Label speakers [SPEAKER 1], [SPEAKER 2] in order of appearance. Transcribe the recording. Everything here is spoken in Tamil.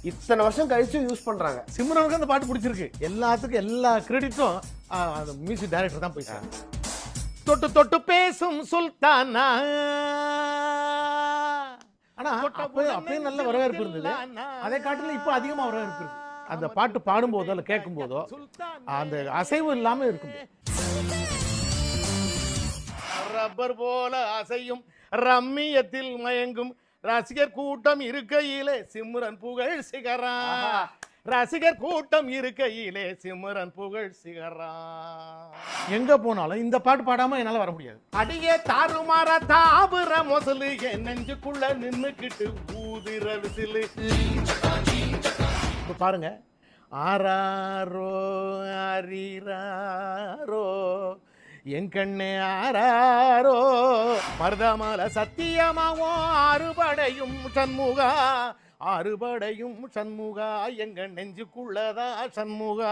[SPEAKER 1] இத்தனை வருஷம் கழிச்சு யூஸ் பண்றாங்க.
[SPEAKER 2] சிம்ரனுக்கு அந்த பாட்டு பிடிச்சிருக்கு. எல்லாத்துக்கும் எல்லா கிரெடிட்டும் அந்த மியூசிக் டைரக்டர் தான் போயிட்டாங்க. தொட்டு தொட்டு பேசும் சுல்தானா. ஆனா அப்பயும் நல்ல வரவேற்பு இருந்தது. அதே காட்டுல இப்ப அதிகமா வரவேற்பு இருக்கு. அந்த பாட்டு பாடும் போதோ இல்ல கேட்கும் போதோ அந்த அசைவு இல்லாம இருக்கும். ரப்பர் போல அசையும் ரம்மியத்தில் மயங்கும் ரசிகர் கூட்டம் இருக்கையிலே சிம்ரன் புகழ் சிகரா. ரசிகர் கூட்டம் இருக்கையிலே சிம்ரன் புகழ் சிகரா. எங்க போனாலும் இந்த பாட்டு பாடாம என்னால வர முடியாது. அடியே தாறுமாற தாபுற மொசலு என் நெஞ்சுக்குள்ள நின்னுக்கிட்டு ஊதுற விசிலு. இப்ப பாருங்க. ஆராரோ அரிராரோ என் கண்ணே ஆராரோ மருதமல சத்தியமாவோ அறுபடையும் சண்முகா. அறுபடையும் சண்முகா எங்க நெஞ்சுக்குள்ளதா சண்முகா.